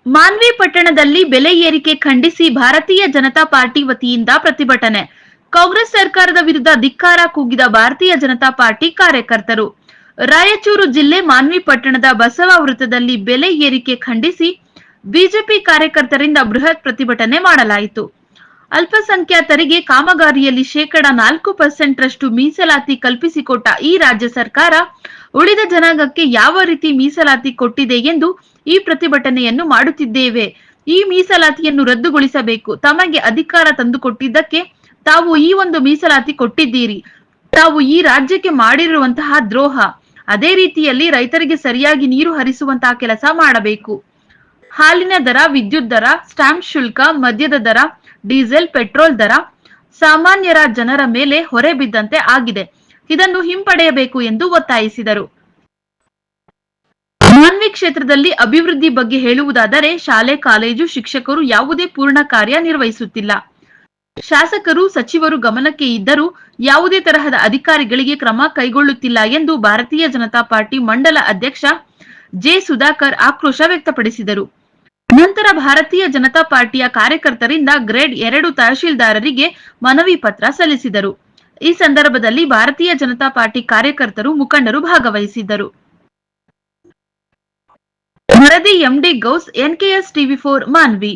ಮಾನ್ವಿ ಪಟ್ಟಣದಲ್ಲಿ ಬೆಲೆ ಏರಿಕೆ ಖಂಡಿಸಿ ಭಾರತೀಯ ಜನತಾ ಪಾರ್ಟಿ ವತಿಯಿಂದ ಪ್ರತಿಭಟನೆ. ಕಾಂಗ್ರೆಸ್ ಸರ್ಕಾರದ ವಿರುದ್ಧ ಧಿಕ್ಕಾರ ಕೂಗಿದ ಭಾರತೀಯ ಜನತಾ ಪಾರ್ಟಿ ಕಾರ್ಯಕರ್ತರು. ರಾಯಚೂರು ಜಿಲ್ಲೆ ಮಾನ್ವಿ ಪಟ್ಟಣದ ಬಸವ ವೃತ್ತದಲ್ಲಿ ಬೆಲೆ ಏರಿಕೆ ಖಂಡಿಸಿ ಬಿಜೆಪಿ ಕಾರ್ಯಕರ್ತರಿಂದ ಬೃಹತ್ ಪ್ರತಿಭಟನೆ ಮಾಡಲಾಯಿತು. ಅಲ್ಪಸಂಖ್ಯಾತರಿಗೆ ಕಾಮಗಾರಿಯಲ್ಲಿ 4% ರಷ್ಟು ಮೀಸಲಾತಿ ಕಲ್ಪಿಸಿಕೊಟ್ಟ ಈ ರಾಜ್ಯ ಸರ್ಕಾರ ಉಳಿದ ಜನಾಂಗಕ್ಕೆ ಯಾವ ರೀತಿ ಮೀಸಲಾತಿ ಕೊಟ್ಟಿದೆ ಎಂದು ಈ ಪ್ರತಿಭಟನೆಯನ್ನು ಮಾಡುತ್ತಿದ್ದೇವೆ. ಈ ಮೀಸಲಾತಿಯನ್ನು ರದ್ದುಗೊಳಿಸಬೇಕು. ತಮಗೆ ಅಧಿಕಾರ ತಂದುಕೊಟ್ಟಿದ್ದಕ್ಕೆ ತಾವು ಈ ಒಂದು ಮೀಸಲಾತಿ ಕೊಟ್ಟಿದ್ದೀರಿ. ತಾವು ಈ ರಾಜ್ಯಕ್ಕೆ ಮಾಡಿರುವಂತಹ ದ್ರೋಹ. ಅದೇ ರೀತಿಯಲ್ಲಿ ರೈತರಿಗೆ ಸರಿಯಾಗಿ ನೀರು ಹರಿಸುವಂತಹ ಕೆಲಸ ಮಾಡಬೇಕು. ಹಾಲಿನ ದರ, ವಿದ್ಯುತ್ ದರ, ಸ್ಟಾಂಪ್ ಶುಲ್ಕ, ಮದ್ಯದ ದರ, ಡೀಸೆಲ್, ಪೆಟ್ರೋಲ್ ದರ ಸಾಮಾನ್ಯರ ಜನರ ಮೇಲೆ ಹೊರೆ ಬಿದ್ದಂತೆ ಆಗಿದೆ. ಇದನ್ನು ಹಿಂಪಡೆಯಬೇಕು ಎಂದು ಒತ್ತಾಯಿಸಿದರು. ಮಾನ್ವಿ ಕ್ಷೇತ್ರದಲ್ಲಿ ಅಭಿವೃದ್ಧಿ ಬಗ್ಗೆ ಹೇಳುವುದಾದರೆ ಶಾಲೆ, ಕಾಲೇಜು, ಶಿಕ್ಷಕರು ಯಾವುದೇ ಪೂರ್ಣ ಕಾರ್ಯ ನಿರ್ವಹಿಸುತ್ತಿಲ್ಲ. ಶಾಸಕರು, ಸಚಿವರು ಗಮನಕ್ಕೆ ಇದ್ದರೂ ಯಾವುದೇ ತರಹದ ಅಧಿಕಾರಿಗಳಿಗೆ ಕ್ರಮ ಕೈಗೊಳ್ಳುತ್ತಿಲ್ಲ ಎಂದು ಭಾರತೀಯ ಜನತಾ ಪಾರ್ಟಿ ಮಂಡಲ ಅಧ್ಯಕ್ಷ ಜೆ ಸುಧಾಕರ್ ಆಕ್ರೋಶ ವ್ಯಕ್ತಪಡಿಸಿದರು. ನಂತರ ಭಾರತೀಯ ಜನತಾ ಪಾರ್ಟಿಯ ಕಾರ್ಯಕರ್ತರಿಂದ ಗ್ರೇಡ್ 2 ತಹಶೀಲ್ದಾರರಿಗೆ ಮನವಿ ಪತ್ರ ಸಲ್ಲಿಸಿದರು. ಈ ಸಂದರ್ಭದಲ್ಲಿ ಭಾರತೀಯ ಜನತಾ ಪಾರ್ಟಿ ಕಾರ್ಯಕರ್ತರು, ಮುಖಂಡರು ಭಾಗವಹಿಸಿದ್ದರು. ವರದಿ ಎಂಡಿ ಗೌಸ್, ಎನ್ಕೆಎಸ್ ಟಿವಿ4 ಮಾನ್ವಿ.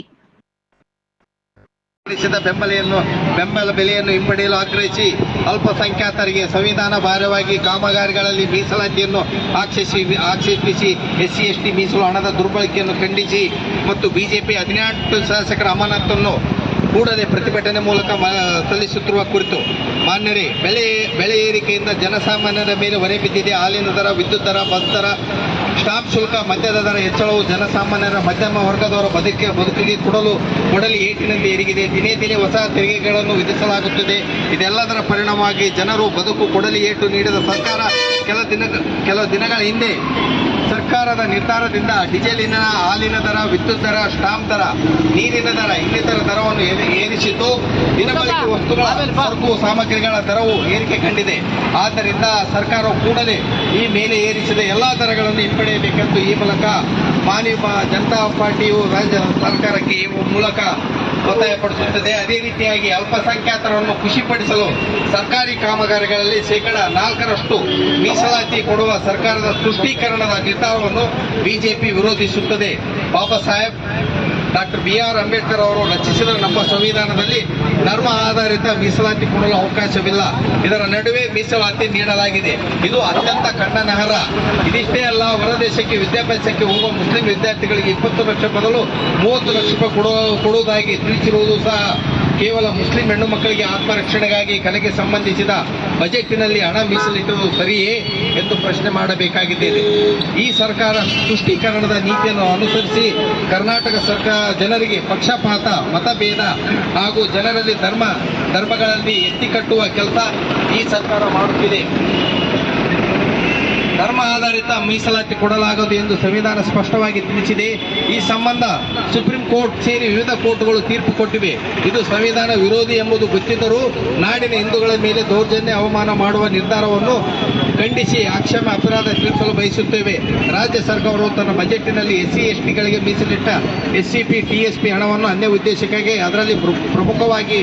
ಬೆಂಬಲ ಬೆಲೆಯನ್ನು ಹಿಂಪಡೆಯಲು ಆಗ್ರಹಿಸಿ ಅಲ್ಪಸಂಖ್ಯಾತರಿಗೆ ಸಂವಿಧಾನ ಬಾರವಾಗಿ ಕಾಮಗಾರಿಗಳಲ್ಲಿ ಮೀಸಲಾತಿಯನ್ನು ಆಕ್ಷೇಪಿಸಿ SC ST ಮೀಸಲು ಹಣದ ದುರ್ಬಳಕೆಯನ್ನು ಖಂಡಿಸಿ ಮತ್ತು ಬಿಜೆಪಿ 18 ಶಾಸಕರ ಅಮಾನತನ್ನು ಕೂಡಲೇ ಪ್ರತಿಭಟನೆ ಮೂಲಕ ಸಲ್ಲಿಸುತ್ತಿರುವ ಕುರಿತು ಮಾನ್ಯರೇ, ಬೆಲೆ ಏರಿಕೆಯಿಂದ ಜನಸಾಮಾನ್ಯರ ಮೇಲೆ ಹೊರೆ ಬಿದ್ದಿದೆ. ಹಾಲಿನ ದರ, ವಿದ್ಯುತ್ ದರ, ಬಸ್ ದರ, ಸ್ಟಾಂಪ್ ಶುಲ್ಕ, ಮದ್ಯದ ದರ ಹೆಚ್ಚಳವು ಜನಸಾಮಾನ್ಯರ ಮಧ್ಯಮ ವರ್ಗದವರ ಬದುಕಿಗೆ ಕೊಡಲಿ ಏಟಿನಂತೆ ಏರಿಗಿದೆ. ದಿನೇ ದಿನೇ ಹೊಸ ತೆರಿಗೆಗಳನ್ನು ವಿಧಿಸಲಾಗುತ್ತದೆ. ಇದೆಲ್ಲದರ ಪರಿಣಾಮವಾಗಿ ಜನರು ಬದುಕು ಕೊಡಲಿ ಏಟು ನೀಡಿದ ಸರ್ಕಾರ ಕೆಲ ದಿನಗಳ ಹಿಂದೆ ಸರ್ಕಾರದ ನಿರ್ಧಾರದಿಂದ ಡೀಸೆಲಿನ, ಹಾಲಿನ ದರ, ವಿದ್ಯುತ್ ದರ, ಸ್ಟಾಂಪ್ ದರ, ನೀರಿನ ದರ ಇನ್ನಿತರ ದರವನ್ನು ಏರಿಸಿದ್ದು ದಿನಬಳಕೆ ವಸ್ತುಗಳ ಸರಕು ಸಾಮಗ್ರಿಗಳ ದರವು ಏರಿಕೆ ಕಂಡಿದೆ. ಆದ್ದರಿಂದ ಸರ್ಕಾರವು ಕೂಡಲೇ ಈ ಮೇಲೆ ಏರಿಸಿದ ಎಲ್ಲಾ ದರಗಳನ್ನು ಹಿಂಪಡೆಯಬೇಕೆಂದು ಈ ಮೂಲಕ ಮಾನ್ಯ ಜನತಾ ಪಾರ್ಟಿಯು ರಾಜ್ಯ ಸರ್ಕಾರಕ್ಕೆ ಈ ಮೂಲಕ ಒತ್ತಾಯಪಡಿಸುತ್ತದೆ. ಅದೇ ರೀತಿಯಾಗಿ ಅಲ್ಪಸಂಖ್ಯಾತರನ್ನು ಖುಷಿಪಡಿಸಲು ಸರ್ಕಾರಿ ಕಾಮಗಾರಿಗಳಲ್ಲಿ 4% ಮೀಸಲಾತಿ ಕೊಡುವ ಸರ್ಕಾರದ ತುಷ್ಟೀಕರಣದ ನಿರ್ಧಾರವನ್ನು ಬಿಜೆಪಿ ವಿರೋಧಿಸುತ್ತದೆ. ಬಾಬಾ ಸಾಹೇಬ್ ಡಾಕ್ಟರ್ BR ಅಂಬೇಡ್ಕರ್ ಅವರು ರಚಿಸಿದ ನಮ್ಮ ಸಂವಿಧಾನದಲ್ಲಿ ಧರ್ಮ ಆಧಾರಿತ ಮೀಸಲಾತಿ ಕೊಡಲು ಅವಕಾಶವಿಲ್ಲ. ಇದರ ನಡುವೆ ಮೀಸಲಾತಿ ನೀಡಲಾಗಿದೆ. ಇದು ಅತ್ಯಂತ ಖಂಡನಾರ್ಹ. ಇದಿಷ್ಟೇ ಅಲ್ಲ, ಹೊರದೇಶಕ್ಕೆ ವಿದ್ಯಾಭ್ಯಾಸಕ್ಕೆ ಹೋಗುವ ಮುಸ್ಲಿಂ ವಿದ್ಯಾರ್ಥಿಗಳಿಗೆ 20 ಲಕ್ಷ ಬದಲು 30 ಲಕ್ಷ ರೂಪಾಯಿ ಕೊಡುವುದಾಗಿ ತಿಳಿಸಿರುವುದು ಸಹ ಕೇವಲ ಮುಸ್ಲಿಂ ಹೆಣ್ಣು ಮಕ್ಕಳಿಗೆ ಆತ್ಮರಕ್ಷಣೆಗಾಗಿ ಕಲೆಗೆ ಸಂಬಂಧಿಸಿದ ಬಜೆಟ್ನಲ್ಲಿ ಹಣ ಮೀಸಲಿಟ್ಟುವುದು ಸರಿಯೇ ಎಂದು ಪ್ರಶ್ನೆ ಮಾಡಬೇಕಾಗಿದ್ದೇನೆ. ಈ ಸರ್ಕಾರ ತುಷ್ಟೀಕರಣದ ನೀತಿಯನ್ನು ಅನುಸರಿಸಿ ಕರ್ನಾಟಕ ಸರ್ಕಾರ ಜನರಿಗೆ ಪಕ್ಷಪಾತ, ಮತಭೇದ ಹಾಗೂ ಜನರಲ್ಲಿ ಧರ್ಮಗಳಲ್ಲಿ ಎತ್ತಿಕಟ್ಟುವ ಕೆಲಸ ಈ ಸರ್ಕಾರ ಮಾಡುತ್ತಿದೆ. ಧರ್ಮ ಆಧಾರಿತ ಮೀಸಲಾತಿ ಕೊಡಲಾಗದು ಎಂದು ಸಂವಿಧಾನ ಸ್ಪಷ್ಟವಾಗಿ ತಿಳಿಸಿದೆ. ಈ ಸಂಬಂಧ ಸುಪ್ರೀಂ ಕೋರ್ಟ್ ಸೇರಿ ವಿವಿಧ ಕೋರ್ಟ್ಗಳು ತೀರ್ಪು ಕೊಟ್ಟಿವೆ. ಇದು ಸಂವಿಧಾನ ವಿರೋಧಿ ಎಂಬುದು ಗೊತ್ತಿದ್ದರೂ ನಾಡಿನ ಹಿಂದೂಗಳ ಮೇಲೆ ದೌರ್ಜನ್ಯ, ಅವಮಾನ ಮಾಡುವ ನಿರ್ಧಾರವನ್ನು ಖಂಡಿಸಿ ಅಕ್ಷಮ್ಯ ಅಪರಾಧ ತಿಳಿಸಲು ಬಯಸುತ್ತೇವೆ. ರಾಜ್ಯ ಸರ್ಕಾರವು ತನ್ನ ಬಜೆಟ್ನಲ್ಲಿ SC STಗಳಿಗೆ ಮೀಸಲಿಟ್ಟ SCP TSP ಹಣವನ್ನು ಅನ್ಯ ಉದ್ದೇಶಕ್ಕಾಗಿ, ಅದರಲ್ಲಿ ಪ್ರಮುಖವಾಗಿ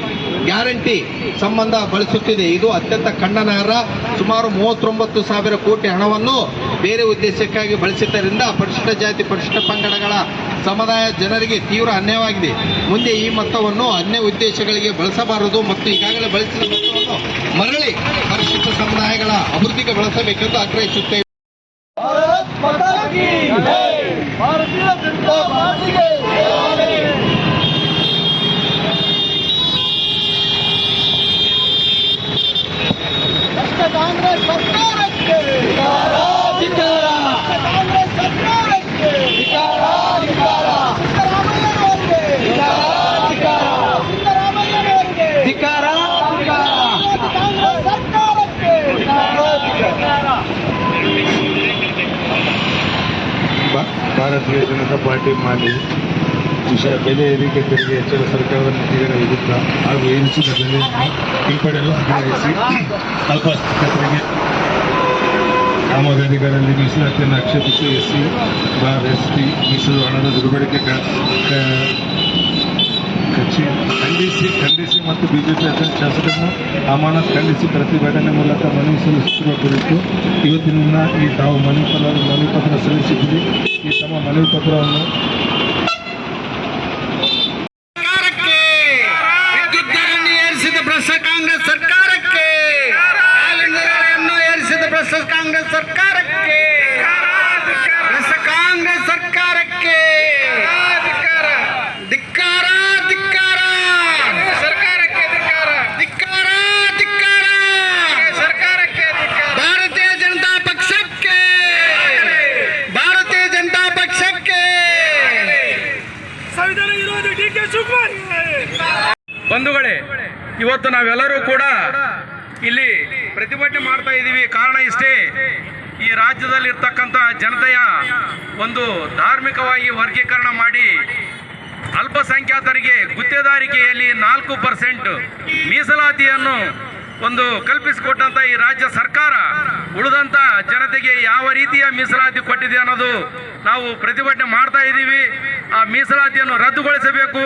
ಗ್ಯಾರಂಟಿ ಸಂಬಂಧ ಬಳಸುತ್ತಿದೆ. ಇದು ಅತ್ಯಂತ ಖಂಡನಾರ್ಹ. ಸುಮಾರು 39,000 ಕೋಟಿ ಹಣವನ್ನು ಬೇರೆ ಉದ್ದೇಶಕ್ಕಾಗಿ ಬಳಸಿದ್ದರಿಂದ ಪರಿಶಿಷ್ಟ ಜಾತಿ, ಪರಿಶಿಷ್ಟ ಪಂಗಡಗಳ ಸಮುದಾಯ ಜನರಿಗೆ ತೀವ್ರ ಅನ್ಯಾಯವಾಗಿದೆ. ಮುಂದೆ ಈ ಮೊತ್ತವನ್ನು ಅನ್ಯ ಉದ್ದೇಶಗಳಿಗೆ ಬಳಸಬಾರದು ಮತ್ತು ಈಗಾಗಲೇ ಬಳಸಿದ ಮೊತ್ತವನ್ನು ಮರಳಿ ಪರಿಶಿಷ್ಟ ಸಮುದಾಯಗಳ ಅಭಿವೃದ್ಧಿಗೆ ಬಳಸಬೇಕೆಂದು ಆಗ್ರಹಿಸುತ್ತೇವೆ. ಕಾಂಗ್ರೆಸ್ ಸರ್ಕಾರಕ್ಕೆ ಧಿಕ್ಕಾರ, ಕಾಂಗ್ರೆಸ್ ಸರ್ಕಾರಕ್ಕೆ ಧಿಕ್ಕಾರ, ಸಿದ್ದರಾಮಯ್ಯನವರಿಗೆ ಧಿಕ್ಕಾರ, ಕಾಂಗ್ರೆಸ್ ಸರ್ಕಾರಕ್ಕೆ ಭಾರತೀಯ ಜನತಾ ಪಾರ್ಟಿ ಮಾಡಿ ಬೆಲೆ ಏರಿಕೆ ತೆರಿಗೆ ಹೆಚ್ಚಳ ಸರ್ಕಾರದ ನೀತಿಗಳ ವಿರುದ್ಧ ಹಾಗೂ ಏರಿಸಿದ ಬೆಲೆಯನ್ನು ಹಿಂಪಡೆಯಲು ಆಗ್ರಹಿಸಿ ಅಲ್ಪಸಂಖ್ಯಾತರಿಗೆ ಕಾಮಗಾರಿಗಳಲ್ಲಿ ಮೀಸಲಾತಿಯನ್ನು ಆಕ್ಷೇಪಿಸಿ SC ಬಾರ್ ST ಮೀಸಲು ಹಣದ ದುರ್ಬಳಕೆ ಖಂಡಿಸಿ ಮತ್ತು ಬಿಜೆಪಿ ಶಾಸಕರನ್ನು ಅಮಾನತ್ ಖಂಡಿಸಿ ಪ್ರತಿಭಟನೆ ಮೂಲಕ ಮನವಿ ಸಲ್ಲಿಸುತ್ತಿರುವ ಕುರಿತು ಇವತ್ತಿನ ಈ ತಾವು ಮನವಿ ಪತ್ರ ಸಲ್ಲಿಸಿದ್ದೀರಿ. ಈ ತಮ್ಮ ಮನವಿ ಪತ್ರವನ್ನು ವಿದ್ಯುತ್ ದರವನ್ನು ಏರಿಸಿದ ಭ್ರಷ್ಟ ಕಾಂಗ್ರೆಸ್ ಸರ್ಕಾರಕ್ಕೆ, ಹಾಲಿನ ದರವನ್ನು ಏರಿಸಿದ ಭ್ರಷ್ಟ ಕಾಂಗ್ರೆಸ್ ಸರ್ಕಾರಕ್ಕೆ, ಭ್ರಷ್ಟ ಕಾಂಗ್ರೆಸ್ ಸರ್ಕಾರಕ್ಕೆ ಧಿಕ್ಕಾರ, ಧಿಕ್ಕಾರ ಸರ್ಕಾರಕ್ಕೆ, ಧಿಕ್ಕಾರ, ಧಿಕ್ಕಾರ ಸರ್ಕಾರಕ್ಕೆ, ಭಾರತೀಯ ಜನತಾ ಪಕ್ಷಕ್ಕೆ, ಭಾರತೀಯ ಜನತಾ ಪಕ್ಷಕ್ಕೆ. ಸಂವಿಧಾನ ವಿರೋಧಿ DK ಶಿವಕುಮಾರ್. ಬಂಧುಗಳೇ, ಇವತ್ತು ನಾವೆಲ್ಲರೂ ಕೂಡ ಇಲ್ಲಿ ಪ್ರತಿಭಟನೆ ಮಾಡ್ತಾ ಇದ್ದೀವಿ. ಕಾರಣ ಇಷ್ಟೇ, ಈ ರಾಜ್ಯದಲ್ಲಿ ಇರ್ತಕ್ಕಂಥ ಜನತೆಯ ಒಂದು ಧಾರ್ಮಿಕವಾಗಿ ವರ್ಗೀಕರಣ ಮಾಡಿ ಅಲ್ಪಸಂಖ್ಯಾತರಿಗೆ ಗುತ್ತೇದಾರಿಕೆಯಲ್ಲಿ 4% ಮೀಸಲಾತಿಯನ್ನು ಒಂದು ಕಲ್ಪಿಸಿಕೊಟ್ಟಂತ ಈ ರಾಜ್ಯ ಸರ್ಕಾರ ಉಳಿದಂತ ಜನತೆಗೆ ಯಾವ ರೀತಿಯ ಮೀಸಲಾತಿ ಕೊಟ್ಟಿದೆ ಅನ್ನೋದು ನಾವು ಪ್ರತಿಭಟನೆ ಮಾಡ್ತಾ ಇದ್ದೀವಿ. ಆ ಮೀಸಲಾತಿಯನ್ನು ರದ್ದುಗೊಳಿಸಬೇಕು.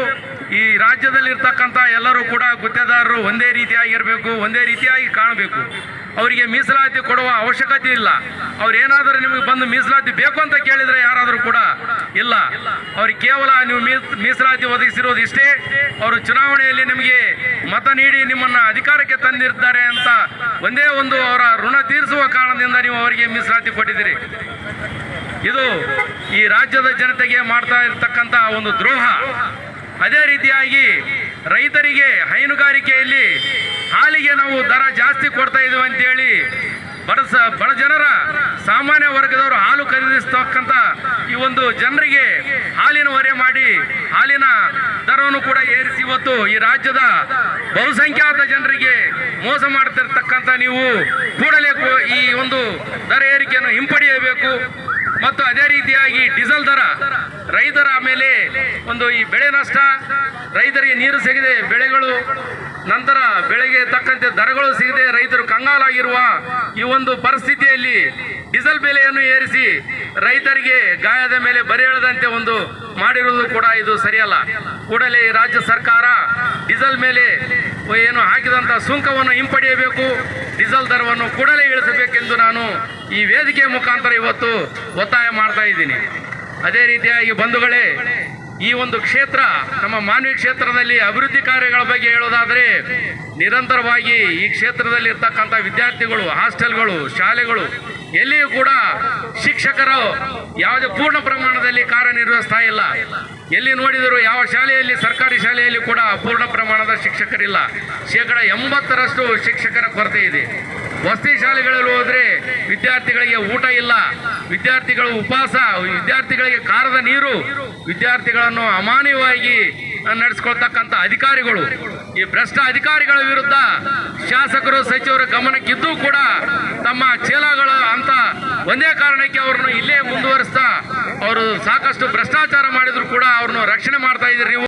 ಈ ರಾಜ್ಯದಲ್ಲಿ ಇರ್ತಕ್ಕಂಥ ಎಲ್ಲರೂ ಕೂಡ ಗುತ್ತೇದಾರರು ಒಂದೇ ರೀತಿಯಾಗಿರಬೇಕು, ಒಂದೇ ರೀತಿಯಾಗಿ ಕಾಣಬೇಕು. ಅವರಿಗೆ ಮೀಸಲಾತಿ ಕೊಡುವ ಅವಶ್ಯಕತೆ ಇಲ್ಲ. ಅವ್ರೇನಾದರೂ ನಿಮಗೆ ಬಂದು ಮೀಸಲಾತಿ ಬೇಕು ಅಂತ ಕೇಳಿದರೆ ಯಾರಾದರೂ ಕೂಡ ಇಲ್ಲ. ಅವ್ರಿಗೆ ಕೇವಲ ನೀವು ಮೀಸಲಾತಿ ಒದಗಿಸಿರೋದು ಇಷ್ಟೇ. ಅವರು ಚುನಾವಣೆಯಲ್ಲಿ ನಿಮಗೆ ಮತ ನೀಡಿ ನಿಮ್ಮನ್ನು ಅಧಿಕಾರಕ್ಕೆ ತಂದಿರ್ತಾರೆ ಅಂತ ಒಂದೇ ಒಂದು ಅವರ ಋಣ ತೀರಿಸುವ ಕಾರಣದಿಂದ ನೀವು ಅವರಿಗೆ ಮೀಸಲಾತಿ ಕೊಟ್ಟಿದ್ದೀರಿ. ಇದು ಈ ರಾಜ್ಯದ ಜನತೆಗೆ ಮಾಡ್ತಾ ಇರತಕ್ಕಂಥ ಒಂದು ದ್ರೋಹ. ಅದೇ ರೀತಿಯಾಗಿ ರೈತರಿಗೆ ಹೈನುಗಾರಿಕೆಯಲ್ಲಿ ಹಾಲಿಗೆ ನಾವು ದರ ಜಾಸ್ತಿ ಕೊಡ್ತಾ ಇದ್ದೀವಿ ಅಂತೇಳಿ ಬಡ ಜನರ ಸಾಮಾನ್ಯ ವರ್ಗದವರು ಹಾಲು ಖರೀದಿಸ್ತಕ್ಕಂಥ ಈ ಒಂದು ಜನರಿಗೆ ಹಾಲಿನ ಹೊರೆ ಮಾಡಿ ಹಾಲಿನ ದರವನ್ನು ಕೂಡ ಏರಿಸಿ ಇವತ್ತು ಈ ರಾಜ್ಯದ ಬಹುಸಂಖ್ಯಾತ ಜನರಿಗೆ ಮೋಸ ಮಾಡ್ತಿರ್ತಕ್ಕಂಥ ನೀವು ಕೂಡಲೇ ಈ ಒಂದು ದರ ಏರಿಕೆಯನ್ನು ಹಿಂಪಡೆಯಬೇಕು. ಮತ್ತು ಅದೇ ರೀತಿಯಾಗಿ ಡೀಸೆಲ್ ದರ, ರೈತರ ಮೇಲೆ ಒಂದು ಈ ಬೆಳೆ ನಷ್ಟ, ರೈತರಿಗೆ ನೀರು ಸಿಗದೆ ಬೆಳೆಗಳು, ನಂತರ ಬೆಳೆಗೆ ತಕ್ಕಂತೆ ದರಗಳು ಸಿಗದೆ ರೈತರು ಕಂಗಾಲಾಗಿರುವ ಈ ಒಂದು ಪರಿಸ್ಥಿತಿಯಲ್ಲಿ ಡೀಸೆಲ್ ಬೆಲೆಯನ್ನು ಏರಿಸಿ ರೈತರಿಗೆ ಗಾಯದ ಮೇಲೆ ಬರೆ ಎಳೆದಂತೆ ಒಂದು ಮಾಡಿರುವುದು ಕೂಡ ಇದು ಸರಿಯಲ್ಲ. ಕೂಡಲೇ ಈ ರಾಜ್ಯ ಸರ್ಕಾರ ಡೀಸೆಲ್ ಮೇಲೆ ಏನು ಹಾಕಿದಂಥ ಸುಂಕವನ್ನು ಹಿಂಪಡೆಯಬೇಕು, ಡೀಸೆಲ್ ದರವನ್ನು ಕೂಡಲೇ ಇಳಿಸಬೇಕೆಂದು ನಾನು ಈ ವೇದಿಕೆ ಮುಖಾಂತರ ಇವತ್ತು ಒತ್ತಾಯ ಮಾಡ್ತಾ ಇದ್ದೀನಿ. ಅದೇ ರೀತಿಯಾಗಿ ಬಂಧುಗಳೇ, ಈ ಒಂದು ಕ್ಷೇತ್ರ ನಮ್ಮ ಮಾನ್ವಿ ಕ್ಷೇತ್ರದಲ್ಲಿ ಅಭಿವೃದ್ಧಿ ಕಾರ್ಯಗಳ ಬಗ್ಗೆ ಹೇಳೋದಾದರೆ ನಿರಂತರವಾಗಿ ಈ ಕ್ಷೇತ್ರದಲ್ಲಿ ಇರ್ತಕ್ಕಂಥ ವಿದ್ಯಾರ್ಥಿಗಳು, ಹಾಸ್ಟೆಲ್ಗಳು, ಶಾಲೆಗಳು ಎಲ್ಲಿಯೂ ಕೂಡ ಶಿಕ್ಷಕರು ಯಾವುದೇ ಪೂರ್ಣ ಪ್ರಮಾಣದಲ್ಲಿ ಕಾರ್ಯನಿರ್ವಹಿಸ್ತಾ ಇಲ್ಲ. ಎಲ್ಲಿ ನೋಡಿದರೂ ಯಾವ ಶಾಲೆಯಲ್ಲಿ, ಸರ್ಕಾರಿ ಶಾಲೆಯಲ್ಲಿ ಕೂಡ ಪೂರ್ಣ ಪ್ರಮಾಣದ ಶಿಕ್ಷಕರಿಲ್ಲ. 80% ಶಿಕ್ಷಕರ ಕೊರತೆ ಇದೆ. ವಸತಿ ಶಾಲೆಗಳಲ್ಲಿ ಹೋದರೆ ವಿದ್ಯಾರ್ಥಿಗಳಿಗೆ ಊಟ ಇಲ್ಲ, ವಿದ್ಯಾರ್ಥಿಗಳು ಉಪವಾಸ, ವಿದ್ಯಾರ್ಥಿಗಳಿಗೆ ಕಾರದ ನೀರು, ವಿದ್ಯಾರ್ಥಿಗಳನ್ನು ಅಮಾನ್ಯವಾಗಿ ನಡೆಸ್ಕೊಳ್ತಕ್ಕಂಥ ಅಧಿಕಾರಿಗಳು, ಈ ಭ್ರಷ್ಟ ಅಧಿಕಾರಿಗಳ ವಿರುದ್ಧ ಶಾಸಕರು, ಸಚಿವರ ಗಮನಕ್ಕಿದ್ದು ಕೂಡ ತಮ್ಮ ಚೇಲಾಗಳು ಅಂತ ಒಂದೇ ಕಾರಣಕ್ಕೆ ಅವ್ರನ್ನು ಇಲ್ಲೇ ಮುಂದುವರಿಸ್ತಾ ಅವರು ಸಾಕಷ್ಟು ಭ್ರಷ್ಟಾಚಾರ ಮಾಡಿದ್ರು ಕೂಡ ಅವ್ರನ್ನು ರಕ್ಷಣೆ ಮಾಡ್ತಾ ಇದ್ದೀರಿ ನೀವು.